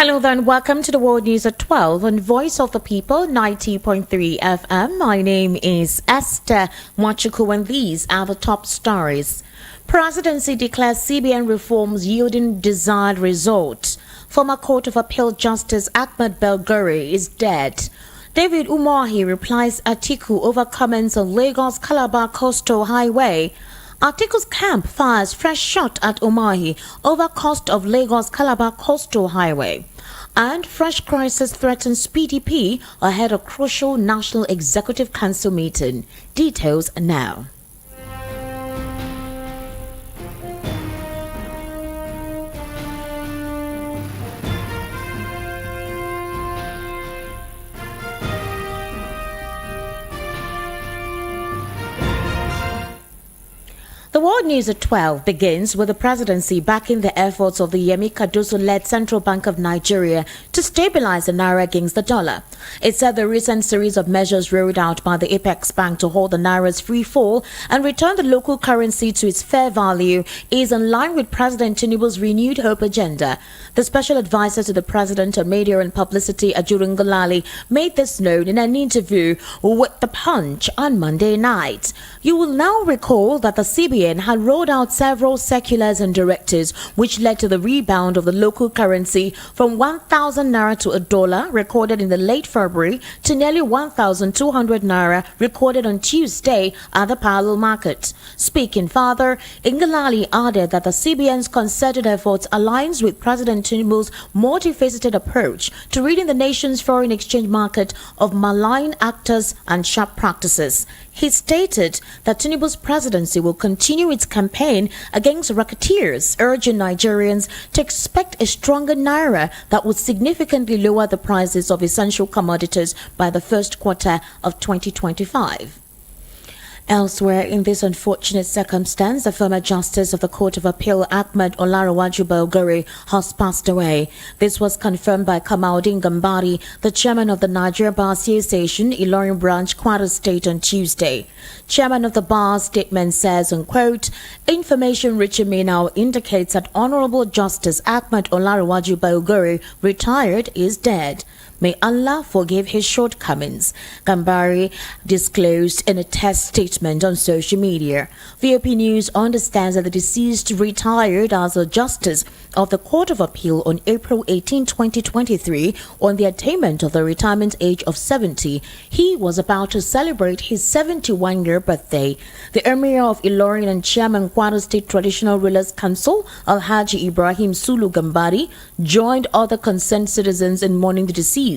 Hello there and welcome to the World News at 12 on Voice of the People 90.3 FM. My name is Esther Mwachuku and these are the top stories. Presidency declares CBN reforms yielding desired results. Former Court of Appeal Justice Ahmed Belgu is dead. David Umahi replies Atiku over comments on Lagos-Calabar Coastal Highway. Atiku's camp fires fresh shot at Umahi over cost of Lagos-Calabar Coastal Highway. And fresh crisis threatens PDP ahead of crucial National Executive Council meeting. Details now. The World News at 12 begins with the presidency backing the efforts of the Yemi Cardoso-led Central Bank of Nigeria to stabilize the naira against the dollar. It said the recent series of measures rolled out by the Apex Bank to hold the naira's free fall and return the local currency to its fair value is in line with President Tinubu's renewed hope agenda. The special advisor to the president on media and publicity, Ajuru Ngalale, made this known in an interview with The Punch on Monday night. You will now recall that the CBN had rolled out several circulars and directives which led to the rebound of the local currency from 1,000 naira to a dollar recorded in the late February to nearly 1,200 naira recorded on Tuesday at the parallel market. Speaking further, Ngalale added that the CBN's concerted efforts aligns with President Tinubu's multifaceted approach to ridding the nation's foreign exchange market of malign actors and sharp practices. He stated that Tinubu's presidency will continue its campaign against racketeers, urging Nigerians to expect a stronger naira that would significantly lower the prices of essential commodities by the first quarter of 2025. Elsewhere, in this unfortunate circumstance, the former Justice of the Court of Appeal, Ahmed Olarewaju Belgu, has passed away. This was confirmed by Kamaldeen Gambari, the chairman of the Nigeria Bar Association, Ilorin Branch, Kwara State, on Tuesday. Chairman of the bar statement says, unquote, information reaching me now indicates that Honorable Justice Ahmed Olarewaju Belgu, retired, is dead. May Allah forgive his shortcomings, Gambari disclosed in a test statement on social media. VOP News understands that the deceased retired as a justice of the Court of Appeal on April 18, 2023, on the attainment of the retirement age of 70. He was about to celebrate his 71-year birthday. The Emir of Ilorin and Chairman Kwara State Traditional Rulers Council, Alhaji Ibrahim Sulu Gambari, joined other concerned citizens in mourning the deceased.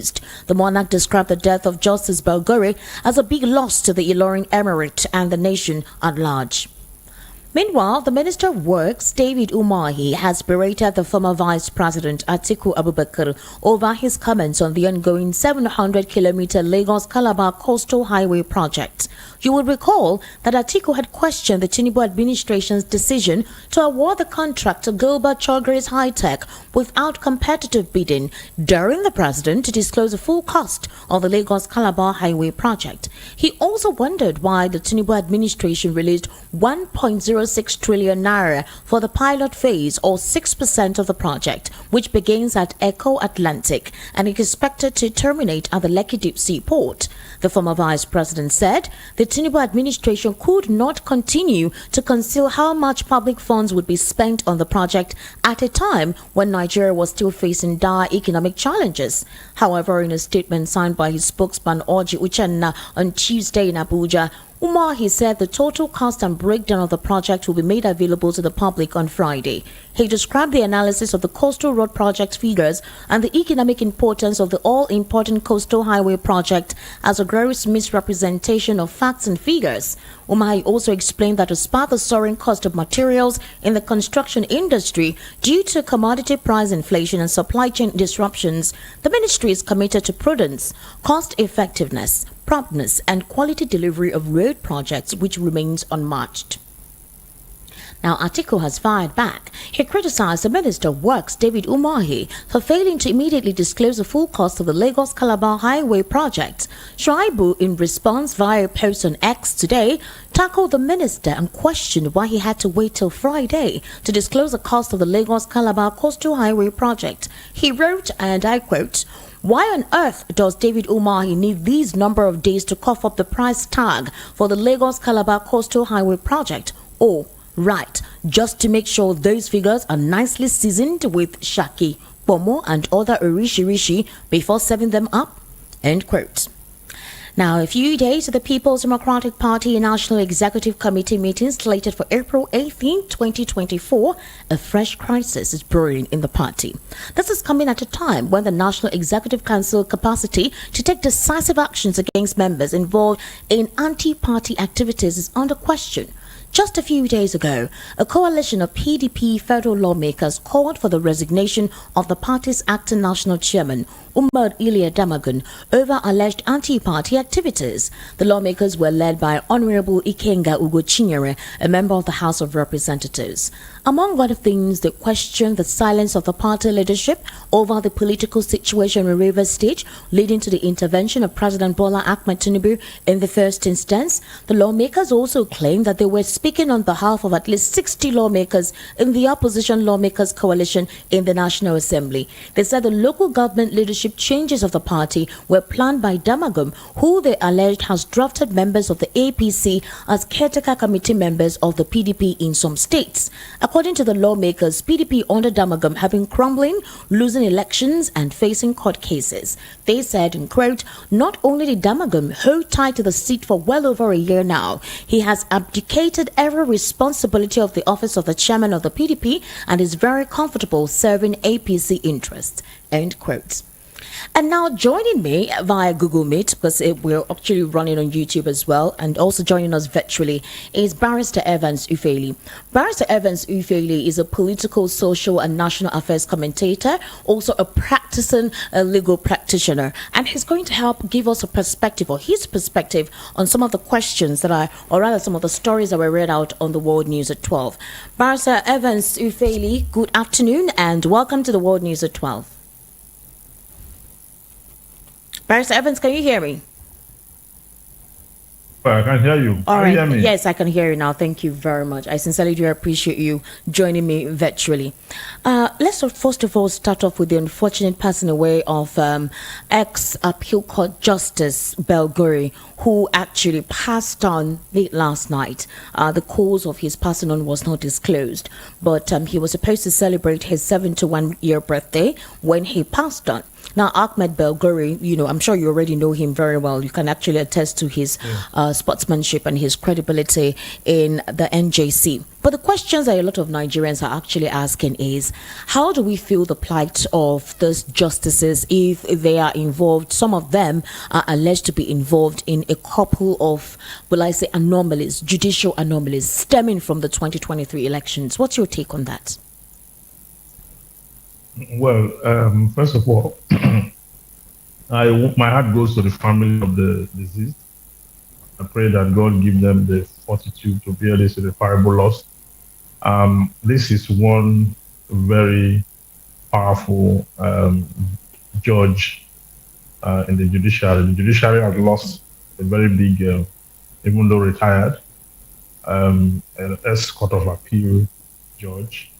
The monarch described the death of Justice Belgu as a big loss to the Ilorin Emirate and the nation at large. Meanwhile, the Minister of Works, David Umahi, has berated the former Vice President Atiku Abubakar over his comments on the ongoing 700-kilometer Lagos-Calabar Coastal Highway project. You will recall that Atiku had questioned the Tinubu administration's decision to award the contract to Gilbert Chogri's High Tech without competitive bidding, daring the president to disclose the full cost of the Lagos-Calabar Highway project. He also wondered why the Tinubu administration released 1.06 trillion naira for the pilot phase, or 6% of the project, which begins at Echo Atlantic and is expected to terminate at the Lekki Deep Sea Port. The former vice president said the Tinubu administration could not continue to conceal how much public funds would be spent on the project at a time when Nigeria was still facing dire economic challenges. However, in a statement signed by his spokesman Orji Uchenna on Tuesday in Abuja, Umahi said the total cost and breakdown of the project will be made available to the public on Friday. He described the analysis of the coastal road project figures and the economic importance of the all-important coastal highway project as a gross misrepresentation of facts and figures. Umahi also explained that despite the soaring cost of materials in the construction industry due to commodity price inflation and supply chain disruptions, the ministry is committed to prudence, cost effectiveness, promptness and quality delivery of road projects, which remains unmatched. Now, Atiku has fired back. He criticized the Minister of Works, David Umahi, for failing to immediately disclose the full cost of the Lagos-Calabar Highway project. Shuaibu, in response via a post on X today, tackled the minister and questioned why he had to wait till Friday to disclose the cost of the Lagos-Calabar Coastal Highway project. He wrote, and I quote, "Why on earth does David Umahi need these number of days to cough up the price tag for the Lagos-Calabar Coastal Highway project? Oh, right, just to make sure those figures are nicely seasoned with shaki, pomo and other orishi before serving them up?" End quote. Now, a few days to the People's Democratic Party National Executive Committee meeting slated for April 18, 2024, a fresh crisis is brewing in the party. This is coming at a time when the National Executive Council capacity to take decisive actions against members involved in anti-party activities is under question. Just a few days ago, a coalition of PDP federal lawmakers called for the resignation of the party's acting national chairman, Umar Ilia Damagun, over alleged anti-party activities. The lawmakers were led by Honorable Ikenga Ugochinyere, a member of the House of Representatives. Among other things, they questioned the silence of the party leadership over the political situation in Rivers State, leading to the intervention of President Bola Ahmed Tinubu in the first instance. The lawmakers also claimed that they were speaking on behalf of at least 60 lawmakers in the opposition lawmakers coalition in the National Assembly. They said the local government leadership changes of the party were planned by Damagum, who they alleged has drafted members of the APC as caretaker committee members of the PDP in some states. According to the lawmakers, PDP under Damagum have been crumbling, losing elections and facing court cases. They said, in quote, "Not only did Damagum hold tight to the seat for well over a year now, he has abdicated every responsibility of the office of the chairman of the PDP and is very comfortable serving APC interests." End quote. And now joining me via Google Meet, because we're actually running on YouTube as well, and also joining us virtually, is Barrister Evans Ufeli. Barrister Evans Ufeli is a political, social, and national affairs commentator, also a practicing legal practitioner, and he's going to help give us a perspective, or his perspective, on some of the questions that are, or rather some of the stories that were read out on the World News at 12. Barrister Evans Ufeli, good afternoon, and welcome to the World News at 12. Barrister Evans, can you hear me? I can hear you. All right. Hear me? Yes, I can hear you now. Thank you very much. I sincerely do appreciate you joining me virtually. Let's first of all start off with the unfortunate passing away of ex-Appeal Court Justice Belgu, who actually passed on late last night. The cause of his passing on was not disclosed, but he was supposed to celebrate his 71-year birthday when he passed on. Now, Ahmed Belgu, I'm sure you already know him very well. You can actually attest to his sportsmanship and his credibility in the NJC. But the questions that a lot of Nigerians are actually asking is, how do we feel the plight of these justices if they are involved? Some of them are alleged to be involved in a couple of, anomalies, judicial anomalies stemming from the 2023 elections. What's your take on that? Well, first of all, my heart goes to the family of the deceased. I pray that God give them the fortitude to bear this irreparable loss. This is one very powerful judge in the judiciary. The judiciary has lost a very big, even though retired, an ex-court of appeal judge.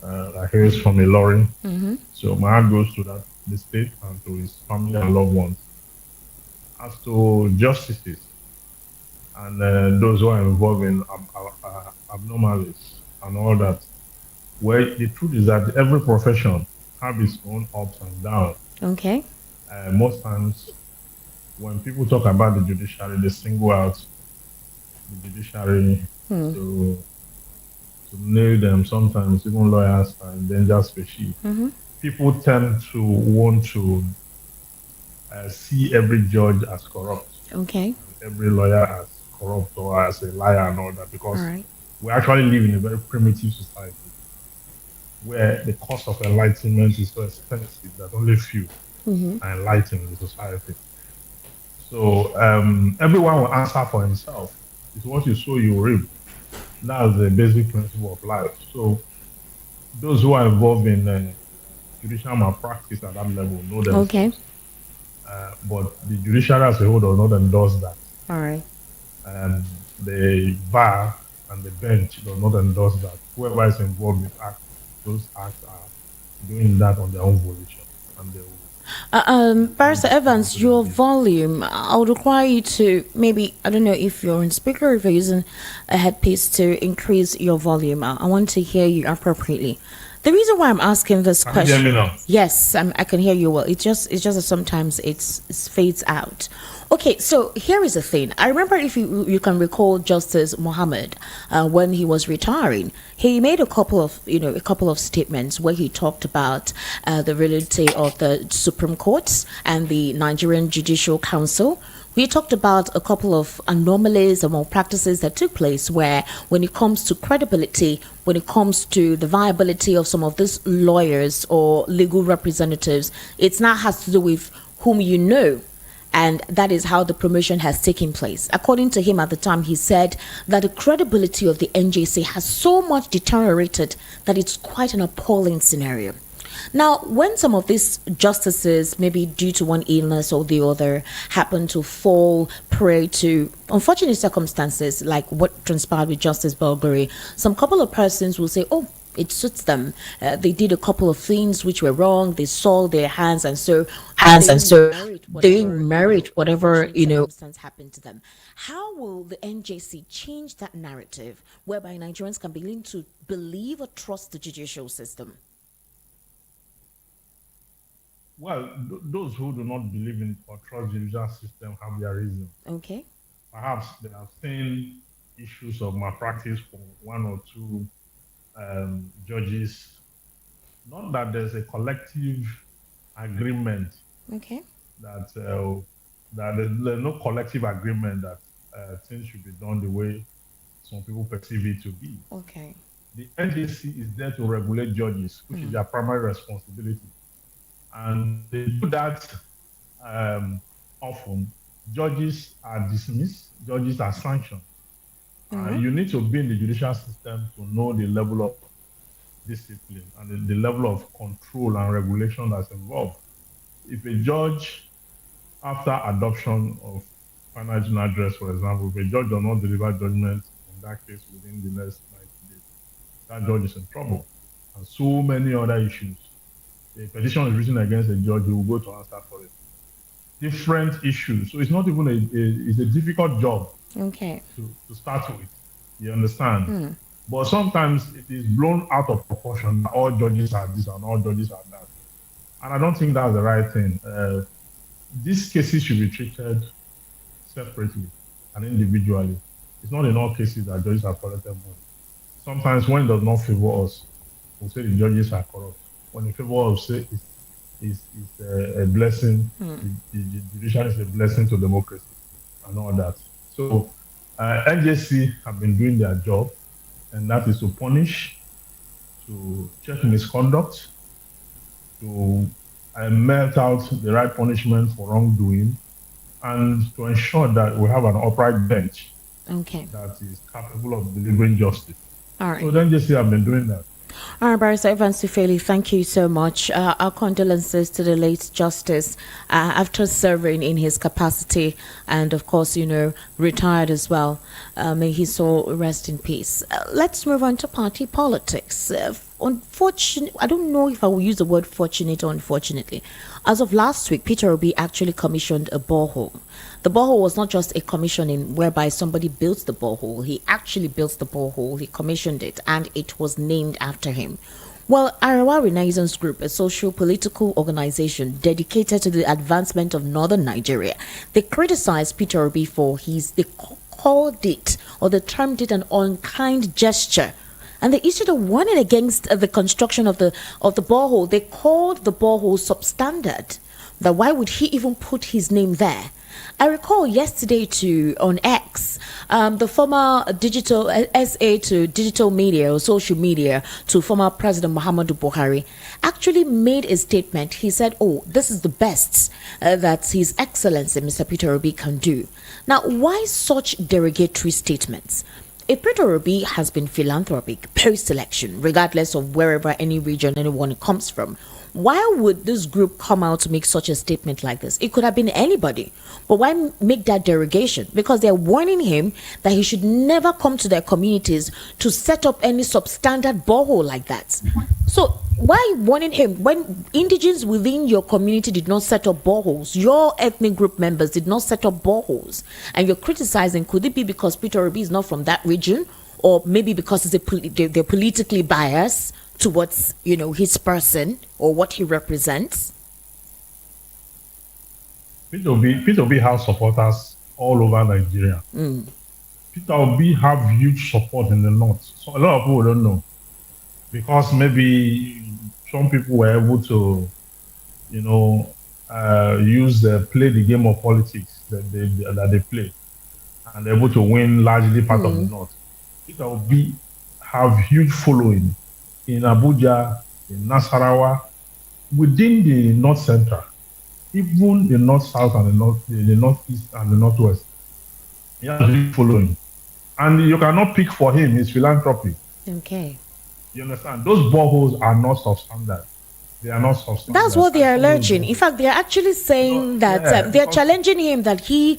Like he is from Ilorin. So my heart goes to the state and to his family and loved ones. As to justices and those who are involved in abnormalities and all that, well, the truth is that every profession has its own ups and downs. Okay. Most times, when people talk about the judiciary, they single out the judiciary to nail them. Sometimes even lawyers are in danger species. People tend to want to see every judge as corrupt. Okay. Every lawyer as corrupt or as a liar and all that, because we actually live in a very primitive society where the cost of enlightenment is so expensive that only few are enlightened in the society. So everyone will answer for himself. It's what you sow, you reap. That's the basic principle of life. So those who are involved in judicial malpractice at that level know Okay. themselves. But the judiciary as a whole does not endorse that. All right. The bar and the bench does not endorse that. Whoever is involved with acts, those acts are doing that on their own volition, and they will be Barrister held Evans, to their your duty. volume, I would require you to maybe, I don't know if you're on speaker or if you're using a headpiece to increase your volume. I want to hear you appropriately. The reason why I'm asking this Can you hear me question, now? yes, I can hear you well. It's just that sometimes it fades out. Okay, so here is the thing. I remember, if you can recall, Justice Mohammed, when he was retiring, he made a couple of statements where he talked about the reality of the Supreme Court and the Nigerian Judicial Council. We talked about a couple of anomalies and malpractices that took place where, when it comes to credibility, when it comes to the viability of some of these lawyers or legal representatives, it now has to do with whom you know. And that is how the promotion has taken place. According to him at the time, he said that the credibility of the NJC has so much deteriorated that it's quite an appalling scenario. Now, when some of these justices, maybe due to one illness or the other, happen to fall prey to unfortunate circumstances like what transpired with Justice Belgu, some couple of persons will say, oh, it suits them. They did a couple of things which were wrong. They soiled their hands, and so they merit whatever circumstance happened to them. How will the NJC change that narrative whereby Nigerians can begin to believe or trust the judicial system? Well, those who do not believe in or trust the judicial system have their reason. Okay. Perhaps they have seen issues of malpractice for one or two judges. Not that there's a collective agreement Okay. that there's no collective agreement that things should be done the way some people perceive it to be. Okay. The NJC is there to regulate judges, which is their primary responsibility, and they do that often. Judges are dismissed, judges are sanctioned. You need to be in the judicial system to know the level of discipline and the level of control and regulation that's involved. If a judge, after adoption of final judicial address, for example, if a judge does not deliver judgment in that case within the next 90 days, that judge is in trouble. And so many other issues. A petition is written against a judge, he will go to answer for it. Different issues. So it's not even it's a difficult job. Okay. To start with. You understand? But sometimes it is blown out of proportion. All judges are this and all judges are that. And I don't think that's the right thing. These cases should be treated separately and individually. It's not in all cases that judges are collected money. Sometimes when it does not favor us, we'll say the judges are corrupt. When it favors us, say it's a blessing. The judiciary is a blessing to democracy and all that. So NJC have been doing their job, and that is to punish, to check misconduct, to melt out the right punishment for wrongdoing, and to ensure that we have an upright bench that is capable of delivering justice. All right. So the NJC have been doing that. All right, Barrister Evans Tufeli, thank you so much. Our condolences to the late Justice after serving in his capacity and, of course, retired as well. May his soul rest in peace. Let's move on to party politics. Unfortunately, I don't know if I will use the word fortunate or unfortunately. As of last week, Peter Obi actually commissioned a borehole. The borehole was not just a commissioning whereby somebody built the borehole. He actually built the borehole, he commissioned it, and it was named after him. Well, Arewa Renaissance Group, a social political organization dedicated to the advancement of northern Nigeria, they criticized Peter Obi for they called it, or they termed it, an unkind gesture. And they issued a warning against the construction of the borehole. They called the borehole substandard. That why would he even put his name there? I recall yesterday on X, the former digital SA to digital media or social media to former President Muhammadu Buhari actually made a statement. He said, "Oh, this is the best that His Excellency Mr. Peter Obi can do." Now, why such derogatory statements? if Peter Obi has been philanthropic post-election, regardless of wherever any region anyone comes from, why would this group come out to make such a statement like this? It could have been anybody. But why make that derogation? Because they're warning him that he should never come to their communities to set up any substandard borehole like that. So why warning him when indigenes within your community did not set up boreholes, your ethnic group members did not set up boreholes, and you're criticizing? Could it be because Peter Obi is not from that region, or maybe because they're politically biased towards his person or what he represents? Peter Obi has supporters all over Nigeria. Peter Obi have huge support in the north. So a lot of people don't know, because maybe some people were able to, play the game of politics that they play, and they're able to win largely part of the north. Peter Obi have huge following in Abuja, in Nasarawa, within the north central, even the north south and the northeast and the northwest. He has huge following, and you cannot pick for him his philanthropy. Okay. You understand? Those boreholes are not substandard. They are not substandard. That's what they are alleging. In fact, they are actually saying that they are challenging him that he's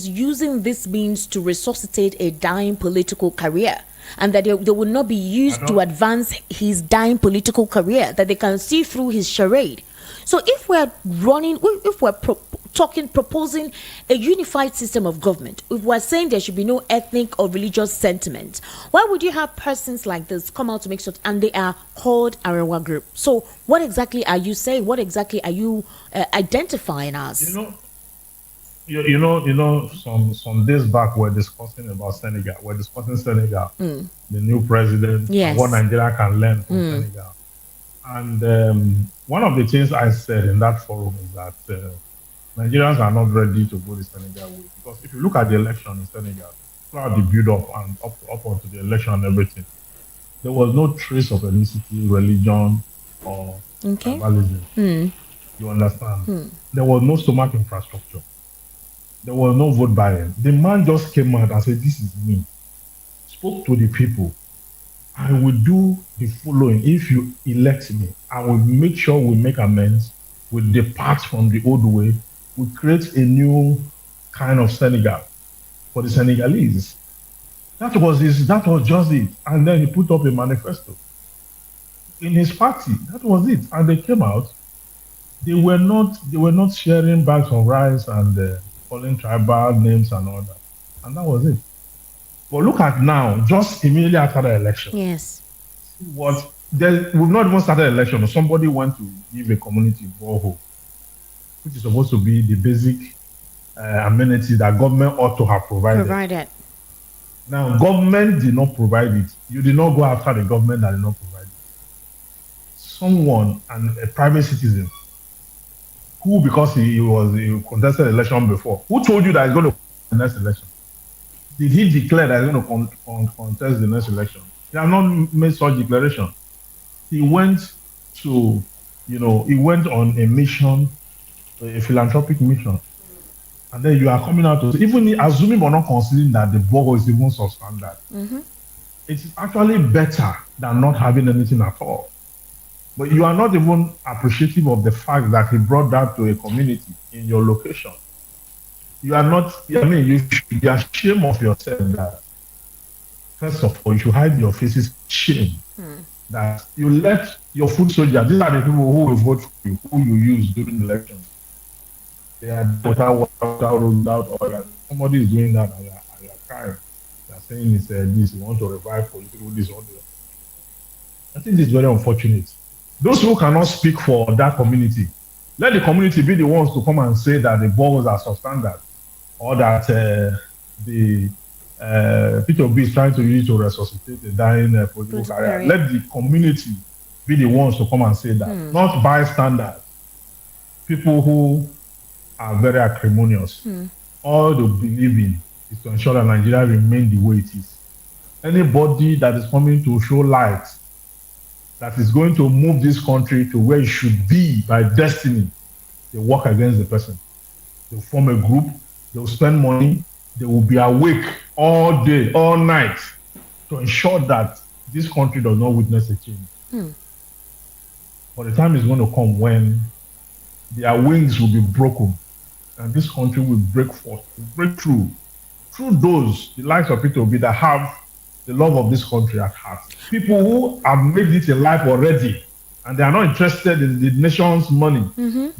using this means to resuscitate a dying political career, and that they will not be used to advance his dying political career, that they can see through his charade. So if we're proposing a unified system of government, if we're saying there should be no ethnic or religious sentiment, why would you have persons like this come out to make such, and they are called Arewa group? So what exactly are you saying? What exactly are you identifying as? Some days back we're discussing about Senegal. We're discussing Senegal, the new president, yes, what Nigeria can learn from Senegal. And one of the things I said in that forum is that Nigerians are not ready to go the Senegal way. Because if you look at the election in Senegal, throughout the build-up and up onto the election and everything, there was no trace of ethnicity, religion, or tribalism. You understand? There was no stomach infrastructure. There was no vote buying. The man just came out and said, "This is me." Spoke to the people. I will do the following. If you elect me, I will make sure we make amends. We depart from the old way. We create a new kind of Senegal for the Senegalese. That was just it. And then he put up a manifesto in his party. That was it. And they came out. They were not sharing bags of rice and calling tribal names and all that. And that was it. But look at now, just immediately after the election. Yes. We've not even started the election. Somebody went to give a community borehole, which is supposed to be the basic amenity that government ought to have provided. Now, government did not provide it. You did not go after the government that did not provide it. Someone, a private citizen, who, because he contested the election before, who told you that he's going to contest the next election? Did he declare that he's going to contest the next election? He has not made such declaration. He went on a mission, a philanthropic mission. And then you are coming out to, even assuming or not considering that the borehole is even substandard, it's actually better than not having anything at all. But you are not even appreciative of the fact that he brought that to a community in your location. You are not, you should be ashamed of yourself that, first of all, you should hide your faces shame that you let your foot soldiers, these are the people who will vote for you, who you use during the election. They are without oil. Somebody is doing that and you are crying. They are saying it's this, you want to revive political this or that. I think it's very unfortunate. Those who cannot speak for that community, let the community be the ones to come and say that the boreholes are substandard, or that Peter Obi is trying to use to resuscitate the dying political career. Let the community be the ones to come and say that, not bystanders, people who are very acrimonious. All they believe in is to ensure that Nigeria remains the way it is. Anybody that is coming to show light, that is going to move this country to where it should be by destiny, they work against the person. They will form a group, they will spend money, they will be awake all day, all night, to ensure that this country does not witness a change. But the time is going to come when their wings will be broken and this country will break forth, break through those, the likes of people that have the love of this country at heart. People who have made it in life already, and they are not interested in the nation's money,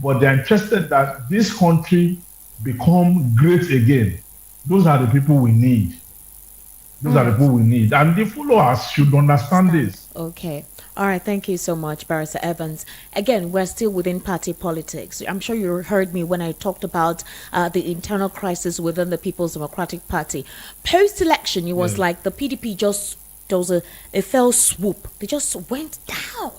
but they are interested that this country become great again. Those are the people we need. Those are the people we need. And the followers should understand this. Okay. All right. Thank you so much, Barrister Evans. Again, we're still within party politics. I'm sure you heard me when I talked about the internal crisis within the People's Democratic Party. Post-election, it was like the PDP there was a fell swoop. They just went down.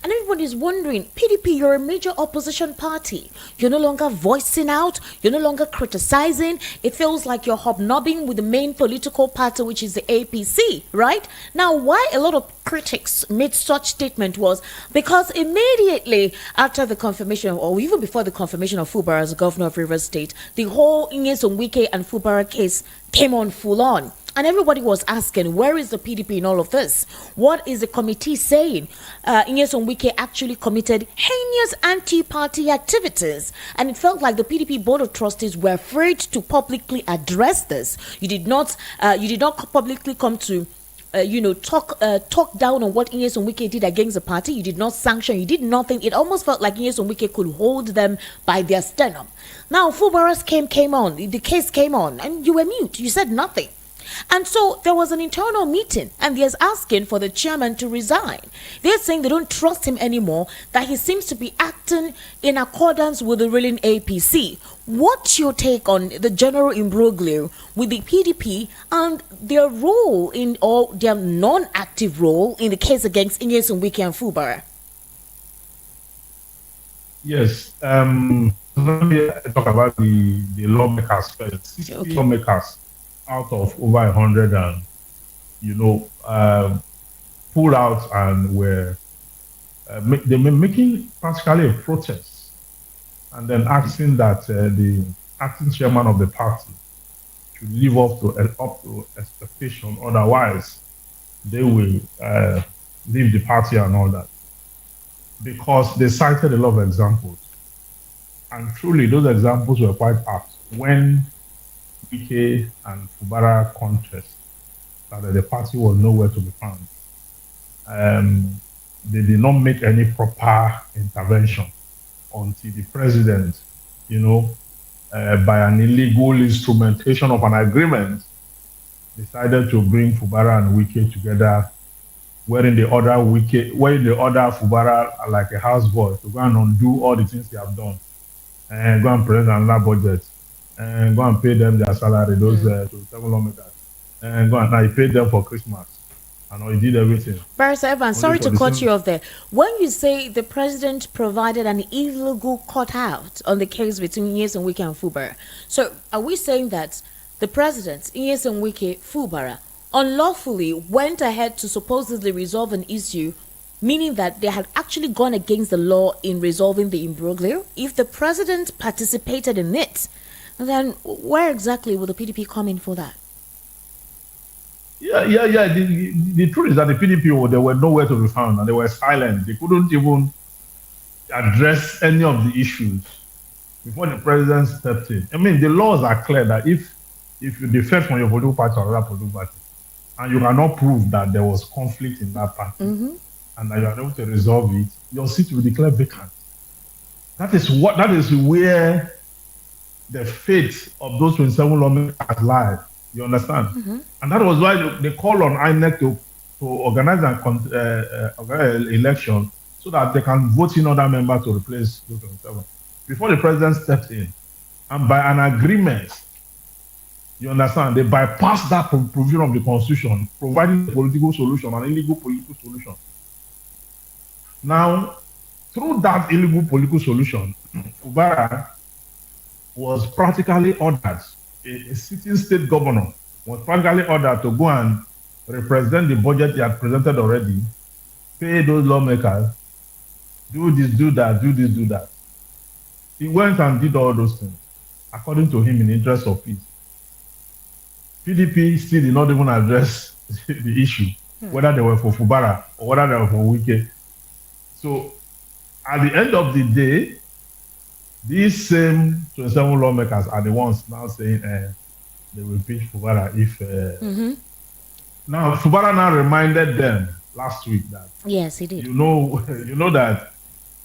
And everybody's wondering, PDP, you're a major opposition party. You're no longer voicing out. You're no longer criticizing. It feels like you're hobnobbing with the main political party, which is the APC, right? Now, why a lot of critics made such statement was because immediately after the confirmation, or even before the confirmation of Fubara as governor of Rivers State, the whole Nyesom Wike and Fubara case came on full on. And everybody was asking, where is the PDP in all of this? What is the committee saying? Nyesom Wike actually committed heinous anti-party activities. And it felt like the PDP Board of Trustees were afraid to publicly address this. You did not publicly come to talk down on what Nyesom Wike did against the party. You did not sanction. You did nothing. It almost felt like Nyesom Wike could hold them by their sternum. Now, Fubara's came on. The case came on. And you were mute. You said nothing. And so there was an internal meeting, and they're asking for the chairman to resign. They're saying they don't trust him anymore, that he seems to be acting in accordance with the ruling APC. What's your take on the general imbroglio with the PDP and their role in, or their non-active role in the case against Nyesom Wike and Fubara? Yes. Let me talk about the lawmakers first. 60 lawmakers out of over 100 and pulled out and were they were making practically a protest and then asking that the acting chairman of the party should live up to expectation, otherwise they will leave the party and all that, because they cited a lot of examples, and truly those examples were quite apt. When Wike and Fubara contest, that the party was nowhere to be found. They did not make any proper intervention until the president, by an illegal instrumentation of an agreement, decided to bring Fubara and Wike together, wherein the other Fubara like a houseboy to go and undo all the things they have done and go and present another budget and go and pay them their salary, those 27 lawmakers, and go and now he paid them for Christmas. And he did everything. Barrister Evans, sorry to cut you off there. When you say the president provided an illegal cutout on the case between Nyesom Wike and Fubara, so are we saying that the president, Nyesom Wike, Fubara, unlawfully went ahead to supposedly resolve an issue, meaning that they had actually gone against the law in resolving the imbroglio? If the president participated in it, then where exactly will the PDP come in for that? Yeah. The truth is that the PDP, they were nowhere to be found and they were silent. They couldn't even address any of the issues before the president stepped in. I mean, the laws are clear that if you defect from your political party or another political party, and you cannot prove that there was conflict in that party, and that you are able to resolve it, your seat will be declared vacant. That is where the fate of those 27 lawmakers lie. You understand? And that was why they call on INEC to organize an election so that they can vote in other members to replace those 27. Before the president stepped in, and by an agreement, you understand, they bypassed that provision of the Constitution, providing a political solution, an illegal political solution. Now, through that illegal political solution, Fubara was practically ordered, a sitting state governor was practically ordered to go and represent the budget he had presented already, pay those lawmakers, do this, do that, do this, do that. He went and did all those things, according to him, in the interest of peace. PDP still did not even address the issue, whether they were for Fubara or whether they were for Wike. So at the end of the day, these same 27 lawmakers are the ones now saying they will impeach Fubara if. Now Fubara now reminded them last week that yes, he did. you know that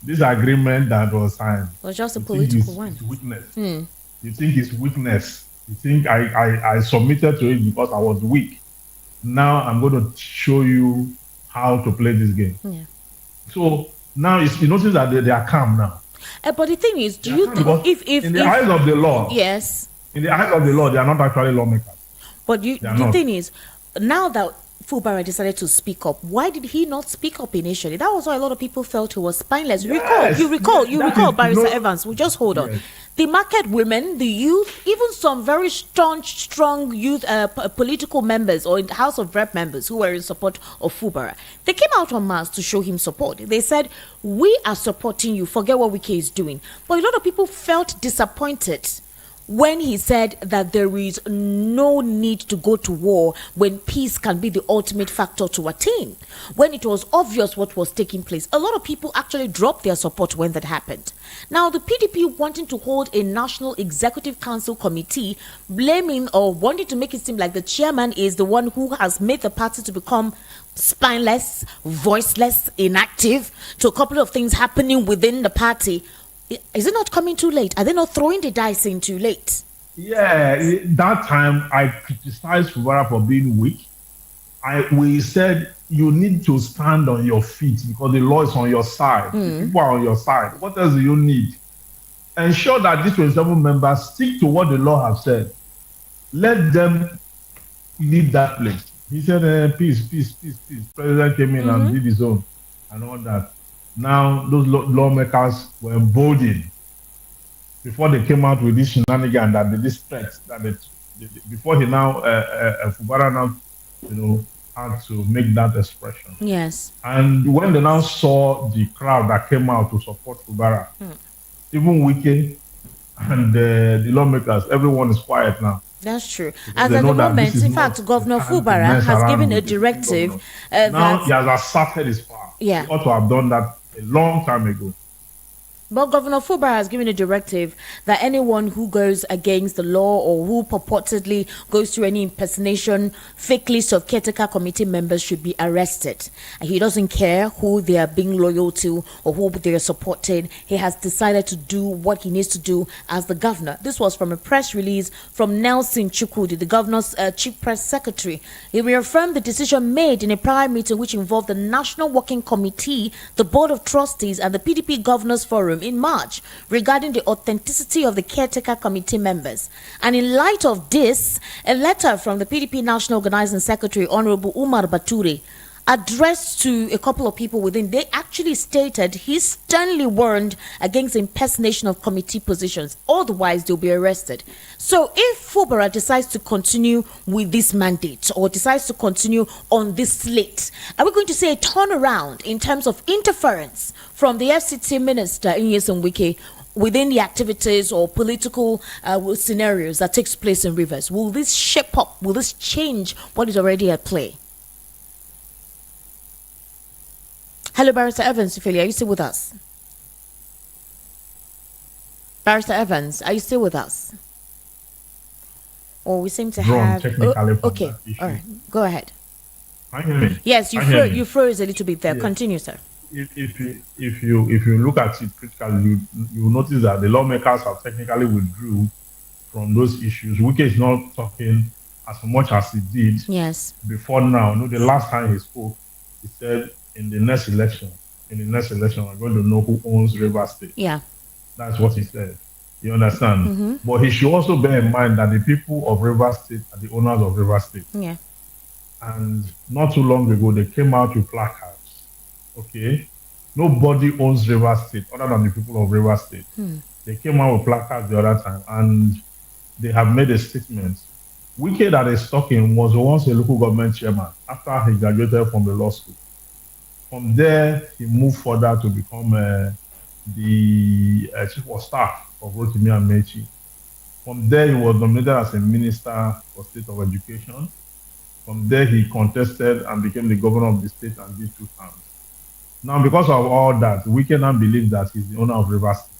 this agreement that was signed was just a political one. It's weakness. You think it's weakness. You think I submitted to it because I was weak. Now I'm going to show you how to play this game. Yeah. So now you notice that they are calm now. But the thing is, do you think if in the eyes of the law, yes, in the eyes of the law, they are not actually lawmakers. But the thing is, now that Fubara decided to speak up, why did he not speak up initially? That was why a lot of people felt he was spineless. Yes, you recall, Barrister Evans. Well, just hold on. Yes. The market women, the youth, even some very strong youth political members or House of Rep members who were in support of Fubara, they came out en masse to show him support. They said, we are supporting you, forget what Wike is doing. But a lot of people felt disappointed when he said that there is no need to go to war when peace can be the ultimate factor to attain. When it was obvious what was taking place, a lot of people actually dropped their support when that happened. Now, the PDP wanting to hold a National Executive Council committee, blaming or wanting to make it seem like the chairman is the one who has made the party to become spineless, voiceless, inactive, to a couple of things happening within the party. Is it not coming too late? Are they not throwing the dice in too late? Yeah, that time I criticized Fubara for being weak. We said you need to stand on your feet because the law is on your side. The people are on your side. What else do you need? Ensure that these 27 members stick to what the law has said. Let them lead that place. He said, peace. President came in and did his own and all that. Now, those lawmakers were emboldened before they came out with this shenanigan that this threat that before he now Fubara now had to make that expression. Yes. And when they now saw the crowd that came out to support Fubara, even Wike and the lawmakers, everyone is quiet now. That's true. As at the moment, in fact, Governor Fubara has given a directive. Now he has asserted his power. Yeah. He ought to have done that a long time ago. But Governor Fubara has given a directive that anyone who goes against the law or who purportedly goes through any impersonation, fake list of caretaker committee members should be arrested. And he doesn't care who they are being loyal to or who they are supporting. He has decided to do what he needs to do as the governor. This was from a press release from Nelson Chukwudi, the governor's chief press secretary. He reaffirmed the decision made in a prior meeting which involved the National Working Committee, the Board of Trustees, and the PDP Governors Forum in March regarding the authenticity of the caretaker committee members. And in light of this, a letter from the PDP National Organizing Secretary, Honorable Umar Bature, addressed to a couple of people within, they actually stated he sternly warned against impersonation of committee positions. Otherwise, they'll be arrested. So if Fubara decides to continue with this mandate or decides to continue on this slate, are we going to see a turnaround in terms of interference from the FCT minister, Nyesom Wike, within the activities or political scenarios that takes place in Rivers? Will this shape up? Will this change what is already at play? Hello, Barrister Evans. Are you still with us? Barrister Evans, are you still with us? Or we seem to have... okay, all right, go ahead. Can you hear me? Yes, you froze a little bit there. Yeah. Continue, sir. If you look at it critically, you notice that the lawmakers have technically withdrew from those issues. Wike is not talking as much as he did before now. The last time he spoke, he said, in the next election, we're going to know who owns River State. Yeah. That's what he said. You understand? But he should also bear in mind that the people of River State are the owners of River State. Yeah. And not too long ago, they came out with placards. Okay? Nobody owns River State other than the people of River State. They came out with placards the other time, and they have made a statement. Wike that is talking was once a local government chairman after he graduated from the law school. From there, he moved further to become the chief of staff of Rotimi and Mechi. From there, he was nominated as a minister for State of Education. From there, he contested and became the governor of the state and did 2 terms. Now, because of all that, we cannot believe that he's the owner of Rivers State.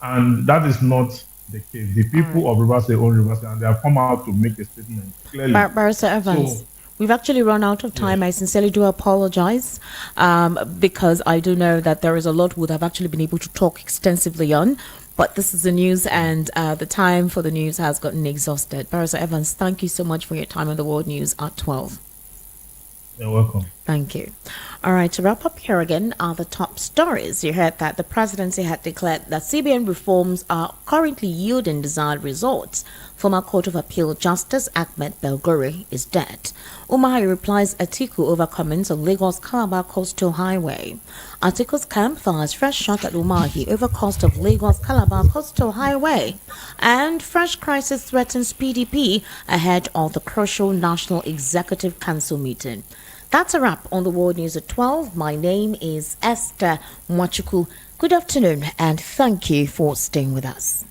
And that is not the case. The people of Rivers State own Rivers State, and they have come out to make a statement clearly. Barrister Evans, we've actually run out of time. I sincerely do apologize because I do know that there is a lot we would have actually been able to talk extensively on. But this is the news, and the time for the news has gotten exhausted. Barrister Evans, thank you so much for your time on the World News at 12. You're welcome. Thank you. All right, to wrap up here again are the top stories. You heard that the presidency had declared that CBN reforms are currently yielding desired results. Former Court of Appeal Justice Ahmed Belgu is dead. Umahi replies Atiku over comments on Lagos Calabar Coastal Highway. Atiku's camp fires fresh shot at Umahi over cost of Lagos Calabar Coastal Highway. And fresh crisis threatens PDP ahead of the crucial National Executive Council meeting. That's a wrap on the World News at 12. My name is Esther Mwachuku. Good afternoon and thank you for staying with us.